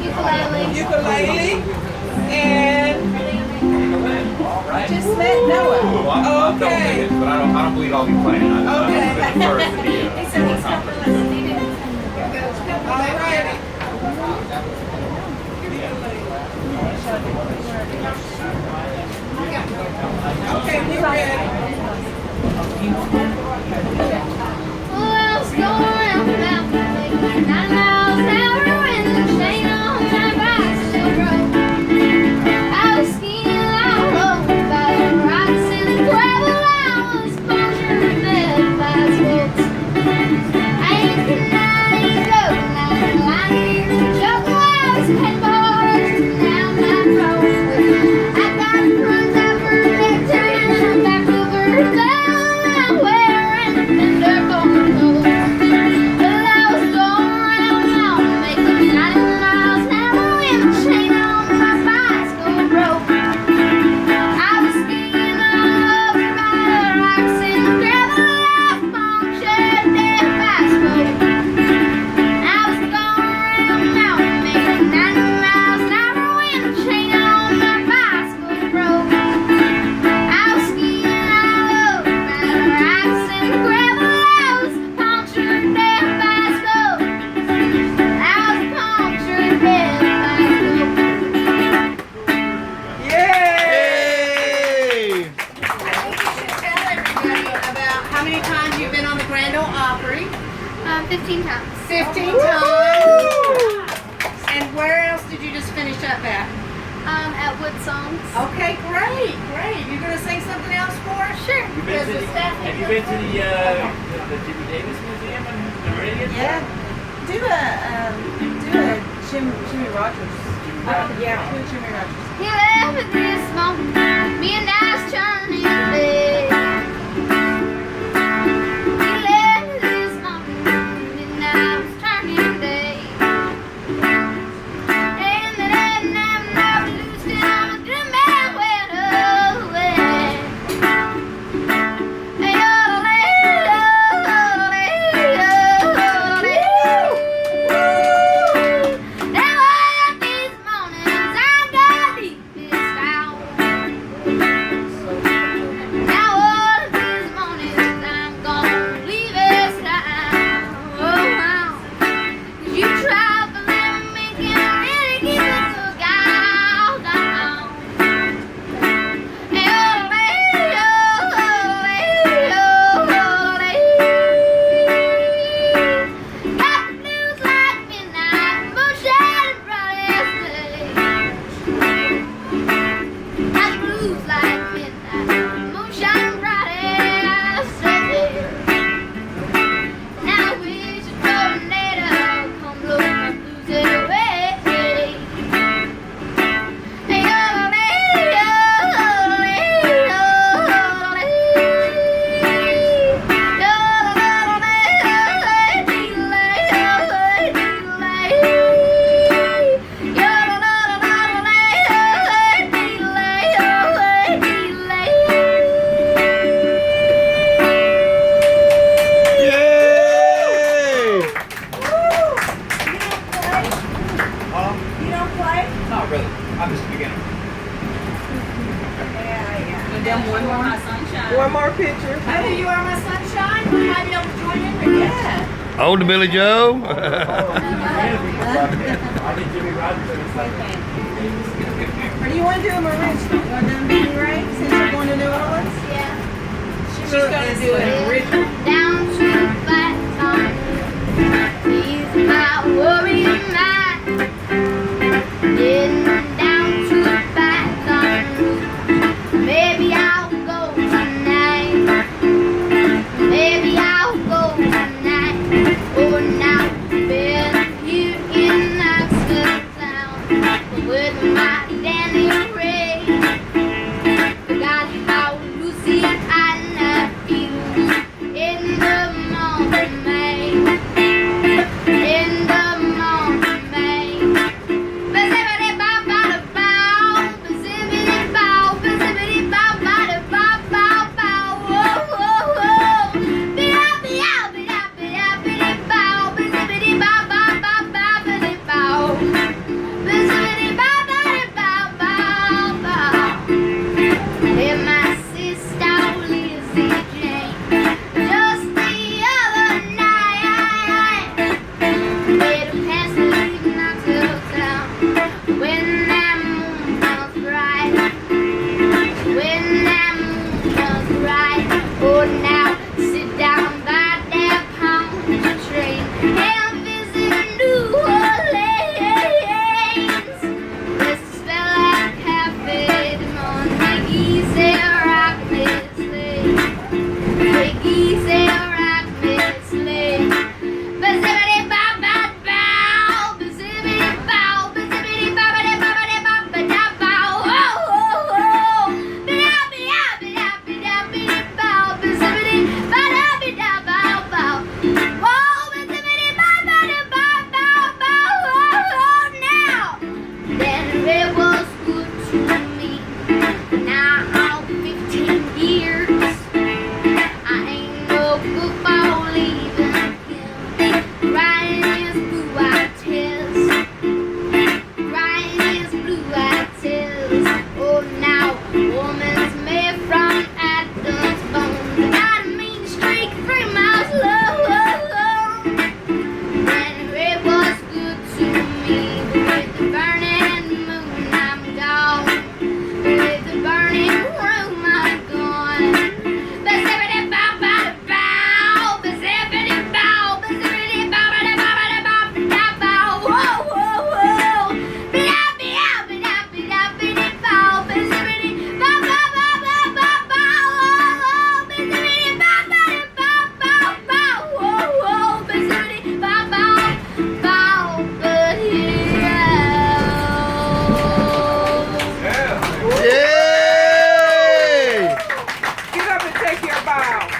Ukulele. Ukulele. And just met Noah. Okay. But I don't believe I'll be playing. Okay. He said he's coming to listen. He didn't. All right. Okay, we're ready. Let's go around the mountain, make 9 miles an hour, and the chain on my bicycle broke. I was skiing all over by the rocks and the gravel. I was punctured dead by folks. I ain't denying joke, now I'm lying to joke. I was headboards down my throat. I got crumbs out for nectar and I'm back over down. I'm wearing a fender for clothes. Well, I was going round now, making 90 miles an hour, and the chain on my bicycle broke. I was skiing all over by the rocks and the gravel. I punctured dead bicycle. I was going round now, making 90 miles an hour, when the chain on my bicycle broke. I was skiing all over by the rocks and the gravel. I was punctured dead bicycle. I was punctured dead bicycle. Yay! I think you should tell everybody about how many times you've been on the Grand Ole Opry. 15 times. 15 times. And where else did you just finish up at? At Wood Songs. Okay, great. You're going to sing something else for us? Sure. Because the staff Have you been to the Jimmy Davis Museum in Meridian? Yeah. Do a Jimmy Rogers. Yeah, do a Jimmy Rogers. He left at this moment, me and I's turning day. He left at this moment, and I was turning day. And then I loosed it on the good man went away. Hey, oh, now one of these mornings I'm gonna leave this town. Now one of these mornings I'm gonna leave this town. Oh, 'cause you tried to let me make it really keep it took out down. Hey, oh, got the blues like midnight, moonshine and bright yesterday. Got the blues like midnight, moonshine and bright yesterday. Now I wish a tornado come blow my blues away. Hey, Yay! You don't play? Not really. I'm just a beginner. One more picture. Oh, you are my sunshine? We might be able to join in with you. Yeah. Old to Billy Joe. I did Jimmy Rogers and it's like Or do you want to do them original? You want to do them being right since you're going to New Orleans? yeah. She's going to do an original. Down to flat tongue, ease my worry mind. Getting down to flat tongue, maybe I'll go tonight. Maybe I'll go tonight. Oh, now been here in Knoxville town with my Danny Ray. Forgot how Lucy and I feel in me. With the burning moon, I'm gone. With the burning room, I'm gone. Get up and take your bow.